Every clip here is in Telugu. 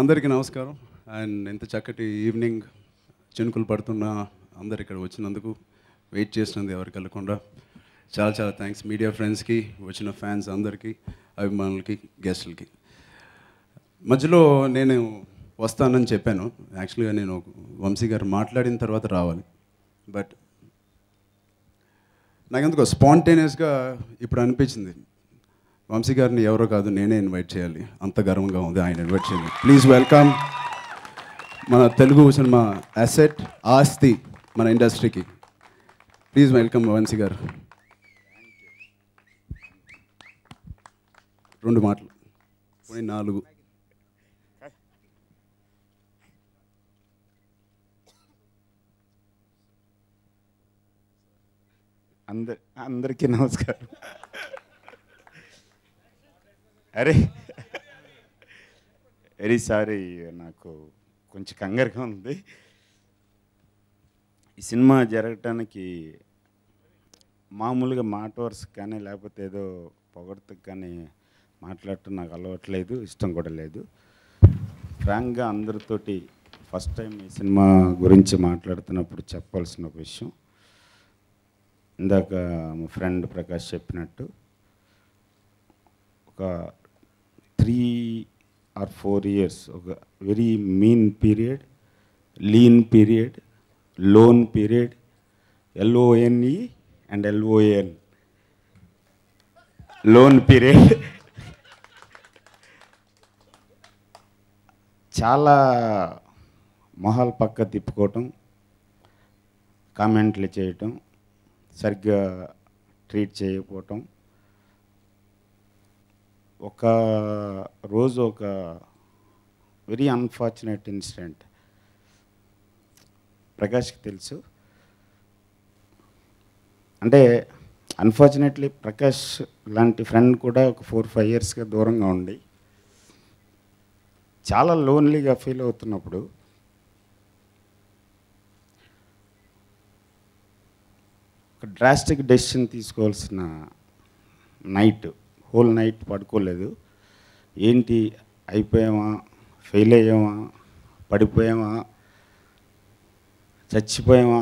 అందరికీ నమస్కారం. అండ్ ఇంత చక్కటి ఈవినింగ్ చినుకులు పడుతున్న అందరు ఇక్కడ వచ్చినందుకు, వెయిట్ చేసినందుకు ఎవరికి వెళ్ళకుండా చాలా చాలా థ్యాంక్స్. మీడియా ఫ్రెండ్స్కి, వచ్చిన ఫ్యాన్స్ అందరికీ, అభిమానులకి, గెస్టులకి. మధ్యలో నేను వస్తానని చెప్పాను. యాక్చువల్గా నేను వంశీ గారు మాట్లాడిన తర్వాత రావాలి. బట్ నాకెందుకో స్పాంటేనియస్గా ఇప్పుడు అనిపించింది, వంశీ గారిని ఎవరో కాదు నేనే ఇన్వైట్ చేయాలి. అంత గర్వంగా ఉంది ఆయన ఇన్వైట్ చేయండి. ప్లీజ్ వెల్కమ్ మన తెలుగు సినిమా అసెట్, ఆస్తి మన ఇండస్ట్రీకి. ప్లీజ్ వెల్కమ్ వంశీ గారు. 2 మాటలు, 4. అందరికీ నమస్కారం. అరే వెరీ సారీ, నాకు కొంచెం కంగారుగా ఉంది. ఈ సినిమా జరగటానికి మామూలుగా మాట వరుస కానీ లేకపోతే ఏదో పొగడ్తకు కానీ మాట్లాడటం నాకు అలవాట్లేదు, ఇష్టం కూడా లేదు. ఫ్రాంక్గా అందరితోటి ఫస్ట్ టైం ఈ సినిమా గురించి మాట్లాడుతున్నప్పుడు చెప్పాల్సిన ఒక విషయం, ఇందాక మా ఫ్రెండ్ ప్రకాష్ చెప్పినట్టు ఒక 3 or 4 years ఒక very mean period, lean period, loan period, LONE and LON loan period. చాలా మొహాలు పక్క తిప్పుకోవటం, కామెంట్లు చేయటం, సరిగ్గా ట్రీట్ చేయకపోవటం. ఒక రోజు ఒక వెరీ అన్ఫార్చునేట్ ఇన్సిడెంట్ ప్రకాష్కి తెలుసు. అంటే అన్ఫార్చునేట్లీ ప్రకాష్ లాంటి ఫ్రెండ్ కూడా ఒక 4-5 yearsగా దూరంగా ఉండి చాలా లోన్లీగా ఫీల్ అవుతున్నప్పుడు ఒక డ్రాస్టిక్ డెసిషన్ తీసుకోవాల్సిన నైట్, హోల్ నైట్ పడుకోలేదు. ఏంటి, అయిపోయామా, ఫెయిల్ అయ్యామా, పడిపోయామా, చచ్చిపోయామా,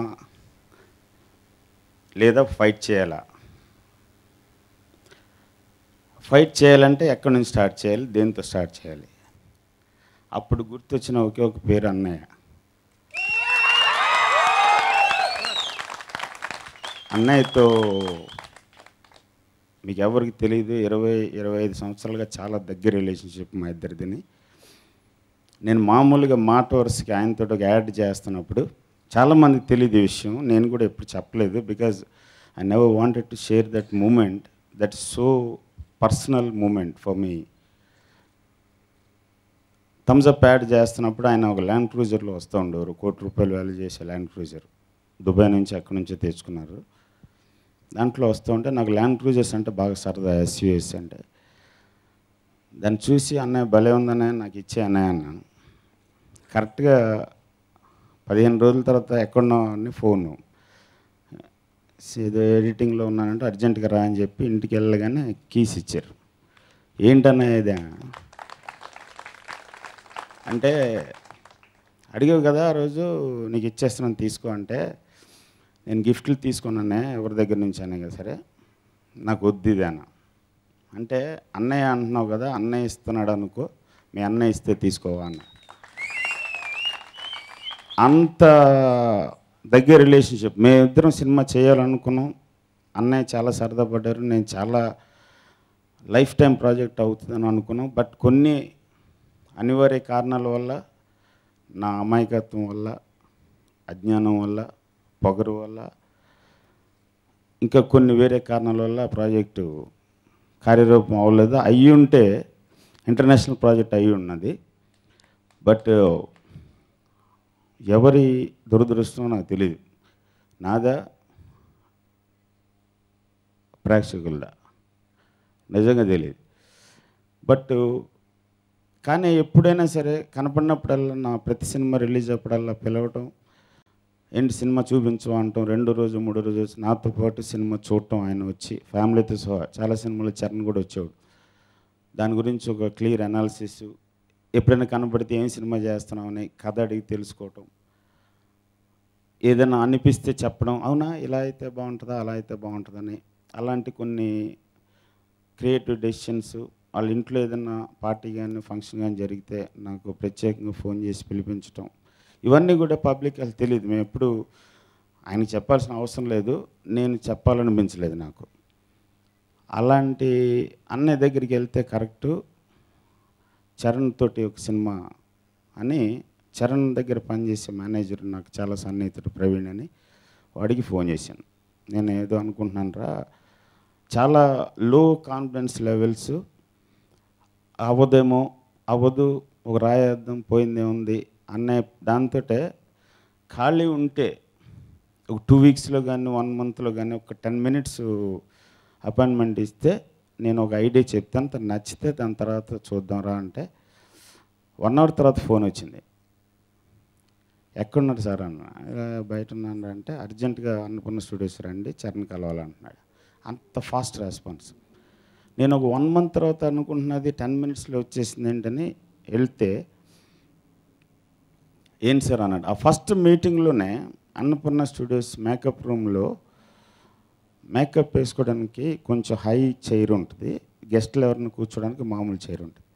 లేదా ఫైట్ చేయాలా? ఫైట్ చేయాలంటే ఎక్కడి నుంచి స్టార్ట్ చేయాలి, దేంతో స్టార్ట్ చేయాలి? అప్పుడు గుర్తొచ్చిన ఒకే ఒక పేరు అన్నయ్య. అన్నయ్యతో మీకు ఎవరికి తెలియదు, 20-25 సంవత్సరాలుగా చాలా దగ్గర రిలేషన్షిప్ మా ఇద్దరిదిని. నేను మామూలుగా మాట వరుసకి ఆయనతో ఒక యాడ్ చేస్తున్నప్పుడు చాలామందికి తెలియదు ఈ విషయం, నేను కూడా ఎప్పుడు చెప్పలేదు. Because I never wanted to share that moment, that so personal moment for me. Thums Up ad చేస్తున్నప్పుడు ఆయన ఒక ల్యాండ్ క్రూజర్లో వస్తూ ఉండేవారు, ₹1 కోటి వాల్యూ చేసే ల్యాండ్ క్రూజర్, దుబాయ్ నుంచి అక్కడి నుంచో తెచ్చుకున్నారు. దాంట్లో వస్తూ ఉంటే నాకు ల్యాండ్ క్రూజర్స్ అంటే బాగా సరదా, SUVs అంటే. దాన్ని చూసి అన్నయ్య భలే ఉందనే నాకు ఇచ్చే అన్నయ్య అన్నాను. కరెక్ట్గా 15 రోజుల తర్వాత ఎక్కడున్నా అని ఫోను, ఏదో ఎడిటింగ్లో ఉన్నానంటే అర్జెంటుగా రా అని చెప్పి ఇంటికి వెళ్ళగానే కీస్ ఇచ్చారు. ఏంటన్నయ్య ఇదే అంటే, అడిగావు కదా ఆ రోజు, నీకు ఇచ్చేస్తున్నాను తీసుకో అంటే, నేను గిఫ్ట్లు తీసుకున్నానే ఎవరి దగ్గర నుంచి అనే కదా, సరే నాకు వద్దు ఇది అన్న. అంటే అన్నయ్య అంటున్నావు కదా, అన్నయ్య ఇస్తున్నాడు అనుకో, మీ అన్నయ్య ఇస్తే తీసుకోవా అన్న. అంత దగ్గర రిలేషన్షిప్. మేమిద్దరం సినిమా చేయాలనుకున్నాం, అన్నయ్య చాలా సరదా పడ్డారు, నేను చాలా లైఫ్ టైం ప్రాజెక్ట్ అవుతుందని అనుకున్నాం. బట్ కొన్ని అనివార్య కారణాల వల్ల, నా అమాయకత్వం వల్ల, అజ్ఞానం వల్ల, పొగరు వల్ల, ఇంకా కొన్ని వేరే కారణాల వల్ల ప్రాజెక్టు కార్యరూపం అవ్వలేదు. అయ్యి ఉంటే ఇంటర్నేషనల్ ప్రాజెక్ట్ అయ్యి ఉన్నది. బట్ ఎవరి దురదృష్టం నాకు తెలియదు, నాదా ప్రేక్షకులదా నిజంగా తెలియదు. బట్ కానీ ఎప్పుడైనా సరే కనపడినప్పుడల్లా, నా ప్రతి సినిమా రిలీజ్ అప్పుడల్లా పిలవటం, ఏంటి సినిమా చూపించు అంటాం, 2 రోజు 3 రోజు నాతో పాటు సినిమా చూడటం. ఆయన వచ్చి ఫ్యామిలీతో సహా చాలా సినిమాలు చరణ్ కూడా వచ్చేవాడు. దాని గురించి ఒక క్లియర్ అనాలిసిస్, ఎప్పుడైనా కనబడితే ఏం సినిమా చేస్తున్నావు అని కథ అడిగి తెలుసుకోవటం, ఏదైనా అనిపిస్తే చెప్పడం, అవునా ఇలా అయితే బాగుంటుందా అలా అయితే బాగుంటుందని, అలాంటి కొన్ని క్రియేటివ్ డెసిషన్స్. వాళ్ళ ఇంట్లో ఏదైనా పార్టీ కానీ ఫంక్షన్ కానీ జరిగితే నాకు ప్రత్యేకంగా ఫోన్ చేసి పిలిపించటం, ఇవన్నీ కూడా పబ్లిక్ అసలు తెలియదు. మేము ఎప్పుడు ఆయనకి చెప్పాల్సిన అవసరం లేదు, నేను చెప్పాలనిపించలేదు నాకు. అలాంటి అన్నయ్య దగ్గరికి వెళ్తే కరెక్టు చరణ్ తోటి ఒక సినిమా అని, చరణ్ దగ్గర పనిచేసే మేనేజర్ నాకు చాలా సన్నిహితుడు ప్రవీణ్ అని, వాడికి ఫోన్ చేశాను. నేను ఏదో అనుకుంటున్నాను రా, చాలా లో కాన్ఫిడెన్స్ లెవెల్స్, అవ్వదేమో అవ్వదు, ఒక రాయేద్దాం పోయిందేముంది అన్నయ్య దాంతో ఖాళీ ఉంటే ఒక 2 వీక్స్లో కానీ 1 మంత్లో కానీ ఒక 10 minutes అపాయింట్మెంట్ ఇస్తే నేను ఒక ఐడియా చెప్తాను, తను నచ్చితే దాని తర్వాత చూద్దాం రా అంటే 1 hour తర్వాత ఫోన్ వచ్చింది. ఎక్కడున్నాడు సార్ అన్న, బయట ఉన్నాను అంటే అర్జెంటుగా అన్నపూర్ణ స్టూడియోస్ రండి చరణ్ కలవాలంటున్నాడు. అంత ఫాస్ట్ రెస్పాన్స్. నేను ఒక 1 month తర్వాత అనుకుంటున్నది 10 minutesలో వచ్చేసింది ఏంటని వెళ్తే, ఏంటి సార్ అన్నాడు. ఆ ఫస్ట్ మీటింగ్లోనే అన్నపూర్ణ స్టూడియోస్ మేకప్ రూమ్లో మేకప్ వేసుకోవడానికి కొంచెం హై చైర్ ఉంటుంది, గెస్ట్లు ఎవరిని కూర్చోడానికి మామూలు చైర్ ఉంటుంది.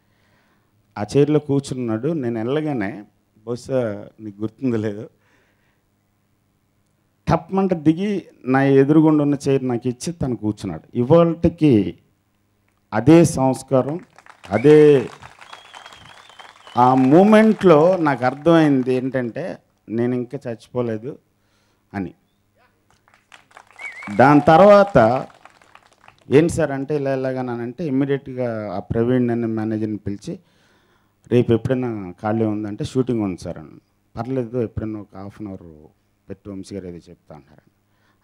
ఆ చైర్లో కూర్చున్నాడు. నేను వెళ్ళగానే, బహుశా నీకు గుర్తుందో లేదో, టప్మంట దిగి నా ఎదురుగుండా ఉన్న చైర్ నాకు ఇచ్చి తను కూర్చున్నాడు. ఇవాళకి అదే సంస్కారం, అదే ఆ మూమెంట్లో నాకు అర్థమైంది ఏంటంటే నేను ఇంకా చచ్చిపోలేదు అని. దాని తర్వాత ఏంటి సార్ అంటే ఇలా ఎలాగానంటే ఇమ్మీడియట్గా ఆ ప్రవీణ్ అనే మేనేజర్ని పిలిచి, రేపు ఎప్పుడైనా ఖాళీ ఉందంటే షూటింగ్ ఉంది సార్ అని. పర్లేదు ఎప్పుడైనా ఒక 1/2 hour పెట్టి వంశీ గారు ఏదో చెప్తా అన్నారని.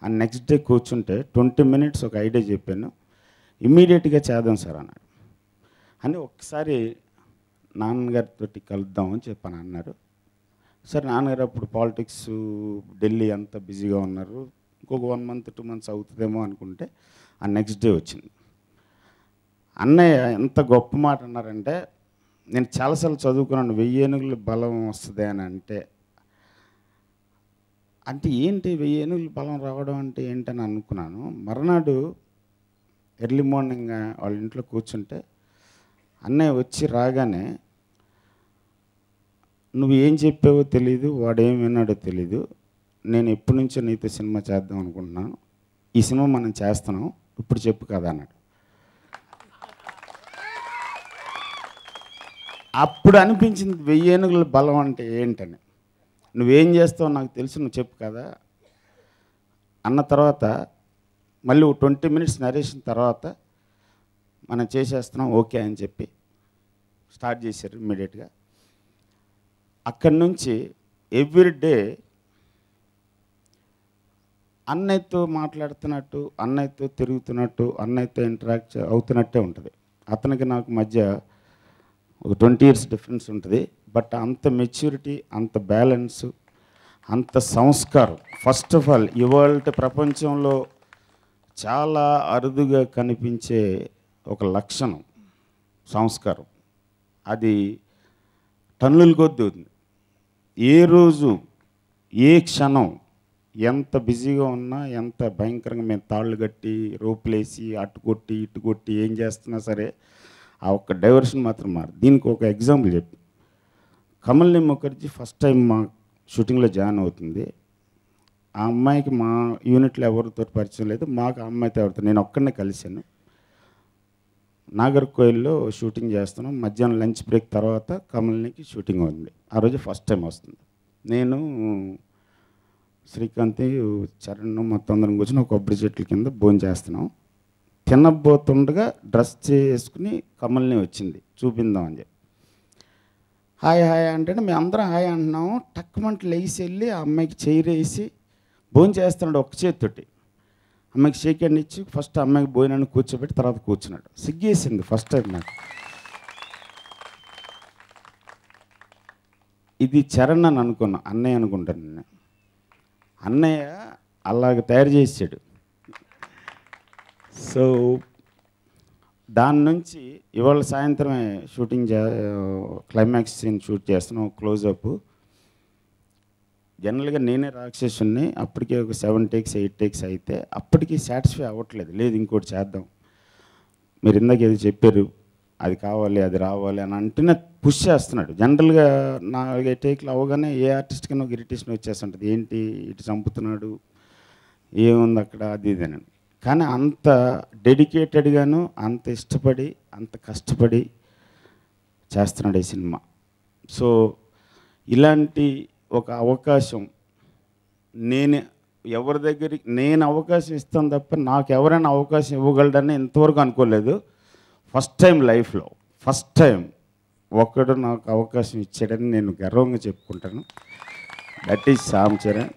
ఆ నెక్స్ట్ డే కూర్చుంటే 20 minutes ఒక ఐడియా చెప్పాను, ఇమ్మీడియట్గా చేద్దాం సార్ అన్నాడు. అని ఒకసారి నాన్నగారితో కలుద్దామని చెప్పాను అన్నారు. సరే నాన్నగారు అప్పుడు పాలిటిక్స్ ఢిల్లీ అంతా బిజీగా ఉన్నారు, ఇంకొక 1 month 2 months అవుతుందేమో అనుకుంటే ఆ నెక్స్ట్ డే వచ్చింది. అన్నయ్య ఎంత గొప్ప మాట అన్నారంటే, నేను చాలాసార్లు చదువుకున్నాను 1000 ఏనుగుల బలం వస్తుంది అని అంటే ఏంటి 1000 ఏనుగుల బలం రావడం అంటే ఏంటని అనుకున్నాను. మర్నాడు ఎర్లీ మార్నింగ్ వాళ్ళ ఇంట్లో కూర్చుంటే అన్నయ్య వచ్చి రాగానే, నువ్వు ఏం చెప్పావో తెలీదు, వాడు ఏం విన్నాడో తెలీదు, నేను ఎప్పటి నుంచో నీతో సినిమా చేద్దాం అనుకుంటున్నాను, ఈ సినిమా మనం చేస్తున్నాం, ఇప్పుడు చెప్పు కదా అన్నాడు. అప్పుడు అనిపించింది 1000 ఏనుగుల బలం అంటే ఏంటని. నువ్వేం చేస్తావో నాకు తెలుసు, నువ్వు చెప్పు కదా అన్న తర్వాత మళ్ళీ 20 minutes నరేషన్ తర్వాత మనం చేసేస్తున్నాం ఓకే అని చెప్పి స్టార్ట్ చేశారు ఇమ్మీడియట్గా. అక్కడి నుంచి ఎవ్రీడే అన్నయ్యతో మాట్లాడుతున్నట్టు, అన్నయ్యతో తిరుగుతున్నట్టు, అన్నయ్యతో ఇంటరాక్ట్ అవుతున్నట్టే ఉంటుంది. అతనికి నాకు మధ్య ఒక 20 years డిఫరెన్స్ ఉంటుంది. బట్ అంత మెచ్యూరిటీ, అంత బ్యాలెన్సు, అంత సంస్కారం. ఫస్ట్ ఆఫ్ ఆల్ ఇవాళ ప్రపంచంలో చాలా అరుదుగా కనిపించే ఒక లక్షణం సంస్కారం. అది టన్నుల కొద్దీ ఉంది. ఏ రోజు ఏ క్షణం ఎంత బిజీగా ఉన్నా, ఎంత భయంకరంగా మేము తాళ్ళు కట్టి రోపులేసి అటు కొట్టి ఇటు కొట్టి ఏం చేస్తున్నా సరే ఆ ఒక్క డైవర్షన్ మాత్రం మారు. దీనికి ఒక ఎగ్జాంపుల్ చెప్పి, కమల్ని ముఖర్జీ ఫస్ట్ టైం మా షూటింగ్లో జాయిన్ అవుతుంది. ఆ అమ్మాయికి మా యూనిట్లో ఎవరితో పరిచయం లేదు, మాకు ఆ అమ్మాయితో ఎవరితో, నేను ఒక్కడనే కలిశాను. నాగర్కోయిల్లో షూటింగ్ చేస్తున్నాం. మధ్యాహ్నం లంచ్ బ్రేక్ తర్వాత కమల్నికి షూటింగ్ ఉంది. ఆ రోజు ఫస్ట్ టైం వస్తుంది. నేను శ్రీకాంత్ చరణ్ మొత్తం అందరం కూర్చొని ఒక కొబ్బరి చెట్ల కింద భోజనం చేస్తున్నాం. తినబోతుండగా డ్రెస్ చేసుకుని కమల్ని వచ్చింది, చూపిందాం అని చెప్పి. హాయ్ హాయ్ అంటే మేము అందరం హాయ్ అంటున్నాము. టక్కుమంట లేచి వెళ్ళి ఆ అమ్మాయికి చైరేసి భోజనం చేస్తున్నాడు ఒక్క చేతితోటి. అమ్మాయికి షేక్ హ్యాండ్ ఇచ్చి ఫస్ట్ అమ్మాయికి భోజనాన్ని కూర్చోబెట్టి తర్వాత కూర్చున్నాడు. సిగ్గేసింది ఫస్ట్ టైం నాకు. ఇది చరణ్ అని అనుకున్నా, అన్నయ్య అనుకుంటాను నేను. అన్నయ్య అలాగ తయారు చేసాడు. సో దాని నుంచి ఇవాళ సాయంత్రమే షూటింగ్ క్లైమాక్స్ సీన్ షూట్ చేస్తున్నాం, క్లోజప్. జనరల్గా నేనే రాక్షసుని, అప్పటికే ఒక 7 టేక్స్ 8 టేక్స్ అయితే అప్పటికి సాటిస్ఫై అవ్వట్లేదు. లేదు ఇంకోటి చేద్దాం, మీరు ఇందాక ఏదో చెప్పారు అది కావాలి అది రావాలి అని అంటేనే పుష్ చేస్తున్నాడు. జనరల్గా 4 టేక్లు అవ్వగానే ఏ ఆర్టిస్ట్కైనా ఒక ఇరిటేషన్ వచ్చేస్తుంటుంది, ఏంటి ఇటు చంపుతున్నాడు, ఏముంది అక్కడ, అది ఇదని. కానీ అంత డెడికేటెడ్గాను, అంత ఇష్టపడి, అంత కష్టపడి చేస్తున్నాడు ఈ సినిమా. సో ఇలాంటి ఒక అవకాశం ఎవరి దగ్గరికి నేను అవకాశం ఇస్తాను తప్ప నాకు ఎవరైనా అవకాశం ఇవ్వగలడని ఇంతవరకు అనుకోలేదు. ఫస్ట్ టైం లైఫ్లో ఫస్ట్ టైం ఒకడు నాకు అవకాశం ఇచ్చాడని నేను గర్వంగా చెప్పుకుంటాను. దట్ ఈజ్ రామ్ చరణ్,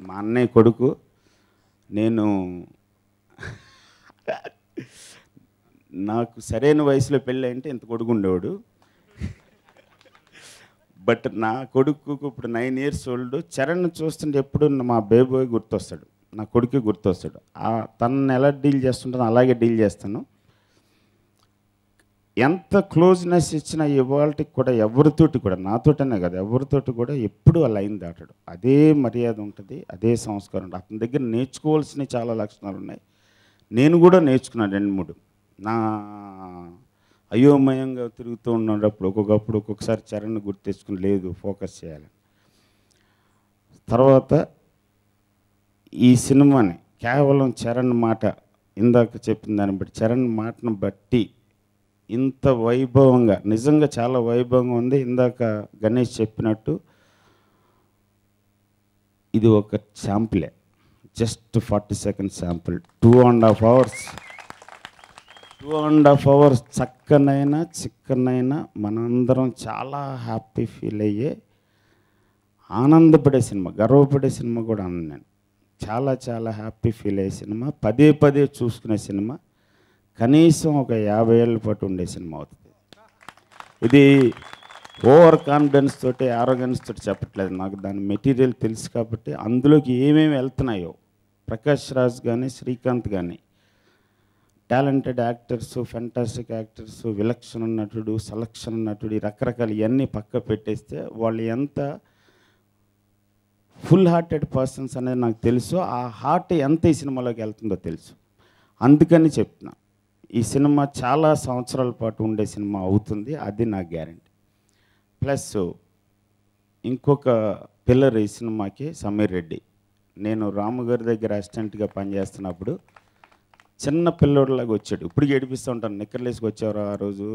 మా అన్నయ్య కొడుకు. నేను నాకు సరైన వయసులో పెళ్ళి అంటే ఇంత కొడుకు ఉండేవాడు. బట్ నా కొడుకు ఇప్పుడు 9 years old. చరణ్ చూస్తుంటే ఎప్పుడు మా బేబోయ్ గుర్తొస్తాడు, నా కొడుకు గుర్తొస్తాడు. తనని ఎలా డీల్ చేస్తుంటానో అలాగే డీల్ చేస్తాను. ఎంత క్లోజ్నెస్ ఇచ్చినా ఇవాళకి కూడా ఎవరితోటి కూడా, నాతోటనే కదా ఎవరితోటి కూడా ఎప్పుడు ఆ లైన్ దాటాడు. అదే మర్యాద ఉంటుంది, అదే సంస్కారం ఉంటుంది. అతని దగ్గర నేర్చుకోవాల్సిన చాలా లక్షణాలు ఉన్నాయి. నేను కూడా నేర్చుకున్నాను 2-3. నా అయోమయంగా తిరుగుతూ ఉన్నప్పుడు ఒక్కొక్కసారి చరణ్ గుర్తు తెచ్చుకుని లేదు ఫోకస్ చేయాలి. తర్వాత ఈ సినిమాని కేవలం చరణ్ మాట, ఇందాక చెప్పిన దాన్ని బట్టి, చరణ్ మాటను బట్టి ఇంత వైభవంగా, నిజంగా చాలా వైభవంగా ఉంది. ఇందాక గణేష్ చెప్పినట్టు ఇది ఒక శాంపులే, just 40 seconds sample. 2.5 hours 2.5 hours చక్కనైనా చిక్కనైనా మనందరం చాలా హ్యాపీ ఫీల్ అయ్యే, ఆనందపడే సినిమా, గర్వపడే సినిమా కూడా అన్నాను నేను. చాలా చాలా హ్యాపీ ఫీల్ అయ్యే సినిమా, పదే పదే చూసుకునే సినిమా, కనీసం ఒక 50 ఏళ్ళ పాటు ఉండే సినిమా అవుతుంది. ఇది ఓవర్ కాన్ఫిడెన్స్ తోటి, ఆరోగెన్స్ తోటి చెప్పట్లేదు, నాకు దాని మెటీరియల్ తెలుసు కాబట్టి. అందులోకి ఏమేమి వెళ్తున్నాయో, ప్రకాష్ రాజ్ కానీ శ్రీకాంత్ కానీ టాలెంటెడ్ యాక్టర్స్, ఫెంటాస్టిక్ యాక్టర్స్, విలక్షణ నటుడు, సెలక్షన్ నటుడు, ఈ రకరకాలు ఇవన్నీ పక్క పెట్టేస్తే వాళ్ళు ఎంత ఫుల్ హార్టెడ్ పర్సన్స్ అనేది నాకు తెలుసు. ఆ హార్ట్ ఎంత ఈ సినిమాలోకి వెళ్తుందో తెలుసు. అందుకని చెప్తున్నా, ఈ సినిమా చాలా సంవత్సరాల పాటు ఉండే సినిమా అవుతుంది, అది నా గ్యారంటీ. ప్లస్ ఇంకొక పిల్లర్ ఈ సినిమాకి సమీర్ రెడ్డి. నేను రాము గారి దగ్గర అసిస్టెంట్గా పనిచేస్తున్నప్పుడు చిన్న పిల్లోడిలాగా వచ్చాడు. ఇప్పుడు ఏడిపిస్తూ ఉంటాను, నిక్కర్లేసుకు వచ్చేవారు ఆ రోజు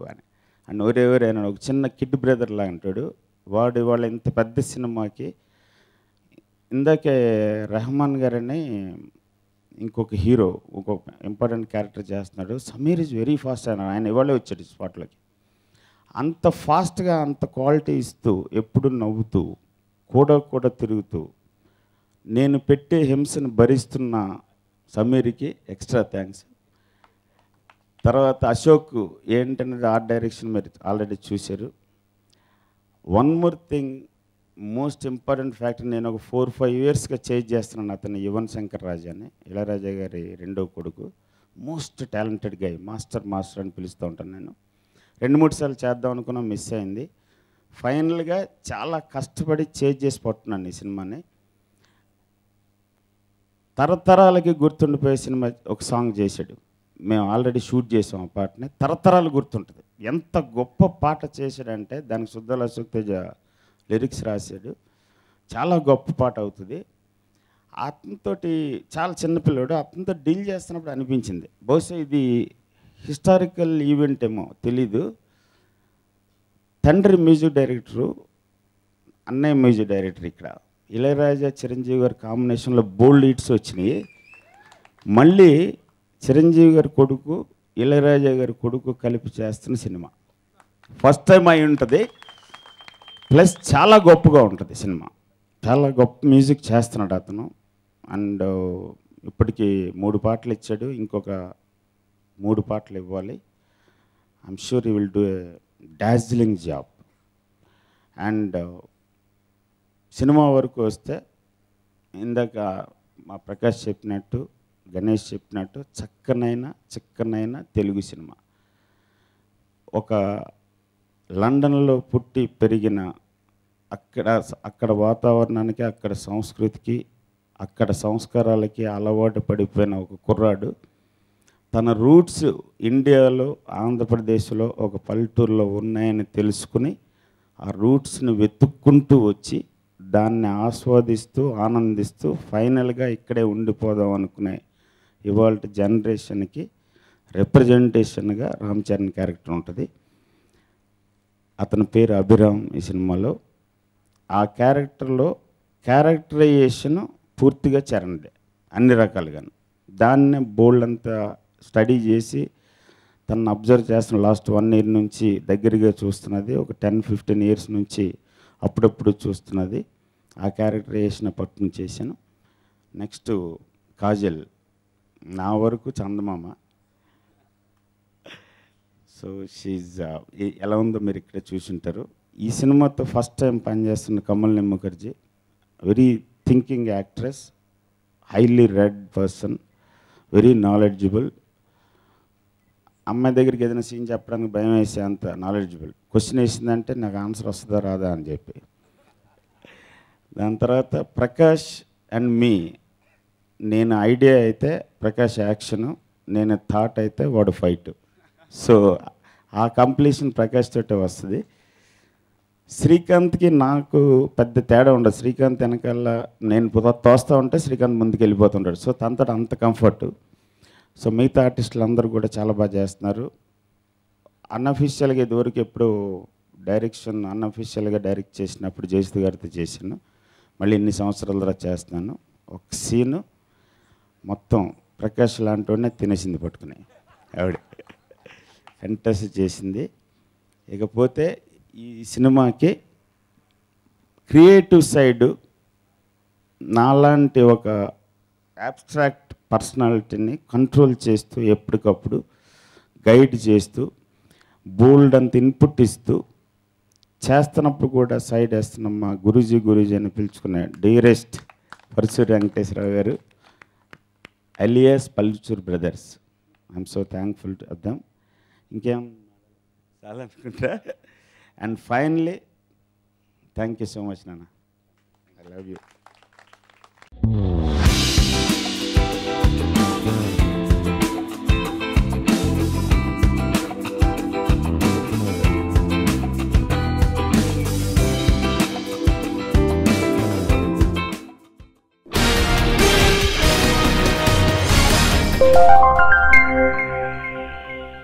అని. అండ్ ఎవరెవరు ఆయన ఒక చిన్న కిడ్ బ్రదర్ లాగా అంటాడు. వాడు వాళ్ళ ఇంత పెద్ద సినిమాకి ఇందాకే రెహమాన్ గారని ఇంకొక హీరో ఇంకొక ఇంపార్టెంట్ క్యారెక్టర్ చేస్తున్నాడు. సమీర్ ఈజ్ వెరీ ఫాస్ట్ ఆయన ఇవాళే వచ్చాడు స్పాట్లోకి. అంత ఫాస్ట్గా అంత క్వాలిటీ ఇస్తూ, ఎప్పుడు నవ్వుతూ, కూడా తిరుగుతూ, నేను పెట్టే హింసను భరిస్తున్న సమీర్కి ఎక్స్ట్రా థ్యాంక్స్. తర్వాత అశోక్ ఏంటనేది ఆర్ట్ డైరెక్షన్ మీరు ఆల్రెడీ చూశారు. One more thing, most important factor, నేను ఒక 4-5 yearsగా చేంజ్ చేస్తున్నాను అతను, యువన్ శంకర్ రాజా అని, ఇళయరాజా గారి రెండో కొడుకు. మోస్ట్ టాలెంటెడ్ గై, మాస్టర్ అని పిలుస్తూ ఉంటాను నేను. 2-3 సార్లు చేద్దాం అనుకున్నా, మిస్ అయింది. ఫైనల్గా చాలా కష్టపడి చేంజ్ చేసి పట్టున్నాను ఈ సినిమాని. తరతరాలకి గుర్తుండిపోయే సినిమా ఒక సాంగ్ చేశాడు, మేము ఆల్రెడీ షూట్ చేసాం ఆ పాటని. తరతరాలు గుర్తుంటుంది. ఎంత గొప్ప పాట చేశాడంటే దానికి సుద్దాల అశోక్ తేజ లిరిక్స్ రాశాడు. చాలా గొప్ప పాట అవుతుంది. అతనితోటి చాలా చిన్నపిల్లడు, అతనితో డీల్ చేస్తున్నప్పుడు అనిపించింది, బహుశా ఇది హిస్టారికల్ ఈవెంట్ ఏమో తెలీదు. తండ్రి మ్యూజిక్ డైరెక్టరు, అన్నయ్య మ్యూజిక్ డైరెక్టర్. ఇక్కడ ఇళయరాజా చిరంజీవి గారి కాంబినేషన్లో బోల్డ్ హిట్స్ వచ్చినాయి. మళ్ళీ చిరంజీవి గారి కొడుకు ఇళయరాజా గారి కొడుకు కలిపి చేస్తున్న సినిమా ఫస్ట్ టైం అయి ఉంటుంది. ప్లస్ చాలా గొప్పగా ఉంటుంది సినిమా, చాలా గొప్ప మ్యూజిక్ చేస్తున్నాడు అతను. అండ్ ఇప్పటికీ 3 పాటలు ఇచ్చాడు, ఇంకొక 3 పాటలు ఇవ్వాలి. I'm sure he will do a dazzling job. And cinema వరకు వస్తే, ఇందాక మా ప్రకాష్ చెప్పినట్టు గణేష్ చెప్పినట్టు చిక్కనైన తెలుగు సినిమా. ఒక లండన్లో పుట్టి పెరిగిన అక్కడ వాతావరణానికి, అక్కడ సంస్కృతికి, అక్కడ సంస్కారాలకి అలవాటు పడిపోయిన ఒక కుర్రాడు తన రూట్స్ ఇండియాలో, ఆంధ్రప్రదేశ్లో ఒక పల్లెటూరులో ఉన్నాయని తెలుసుకుని ఆ రూట్స్ని వెతుక్కుంటూ వచ్చి దాన్ని ఆస్వాదిస్తూ ఆనందిస్తూ ఫైనల్గా ఇక్కడే ఉండిపోదాం అనుకునే ఇవాళ జనరేషన్కి రిప్రజెంటేషన్గా రామ్ చరణ్ క్యారెక్టర్ ఉంటుంది. అతని పేరు అభిరామ్ ఈ సినిమాలో. ఆ క్యారెక్టర్లో క్యారెక్టరైజేషన్ పూర్తిగా చరణ్దే అన్ని రకాలుగాను. దాన్నే బోల్డ్ అంతా స్టడీ చేసి తను అబ్జర్వ్ చేస్తున్న లాస్ట్ 1 year నుంచి దగ్గరగా చూస్తున్నది. ఒక 10-15 years నుంచి అప్పుడప్పుడు చూస్తున్నది. ఆ క్యారెక్టరైజేషన్ పట్టును చేశాను. నెక్స్ట్ కాజల్, నా వరకు చందమామ. సో షీజ్ ఎలా ఉందో మీరు ఇక్కడ చూసుంటారు. ఈ సినిమాతో ఫస్ట్ టైం పనిచేస్తున్న Kamalinee Mukherjee, very thinking actress, highly read person, very knowledgeable. అమ్మాయి దగ్గరికి ఏదైనా సీన్ చెప్పడానికి భయం వేసే అంత నాలెడ్జబుల్. క్వశ్చన్ వేసిందంటే నాకు ఆన్సర్ వస్తుందా రాదా అని చెప్పి. దాని తర్వాత ప్రకాష్ అండ్ మీ, నేను ఐడియా అయితే ప్రకాష్ యాక్షను, నేను థాట్ అయితే వాడు ఫైట్. సో ఆ కంప్లీషన్ ప్రకాష్ తోటే వస్తుంది. శ్రీకాంత్కి నాకు పెద్ద తేడా ఉండదు. శ్రీకాంత్ వెనకాల నేను తోస్తూ ఉంటే శ్రీకాంత్ ముందుకు వెళ్ళిపోతుంటాడు. సో తనతో అంత కంఫర్ట్. సో మిగతా ఆర్టిస్టులు అందరూ కూడా చాలా బాగా చేస్తున్నారు. అన్అఫీషియల్గా ఇదివరకు ఎప్పుడు డైరెక్షన్ అన్అఫీషియల్గా డైరెక్ట్ చేసినప్పుడు జయసుధ గారితో చేశాను. మళ్ళీ ఇన్ని సంవత్సరాల తర్వాత చేస్తున్నాను. ఒక సీను మొత్తం ప్రకాష్ లాంటి వాడినే తినేసింది పట్టుకుని ఆవిడ. ఫెంటసీ చేసింది. ఇకపోతే ఈ సినిమాకి క్రియేటివ్ సైడు నాలాంటి ఒక అబ్స్ట్రాక్ట్ పర్సనాలిటీని కంట్రోల్ చేస్తూ ఎప్పటికప్పుడు గైడ్ చేస్తూ బోల్డ్ అంత ఇన్పుట్ ఇస్తూ చేస్తున్నప్పుడు కూడా సైడ్ వేస్తున్నాం. మా గురూజీ అని పిలుచుకునే డియరెస్ట్ పరశూరి వెంకటేశ్వరరావు గారు alias Palleturu brothers. I'm so thankful to them. ఇంకేం చాలా అనుకుంటా. And finally thank you so much నాన్న. I love you.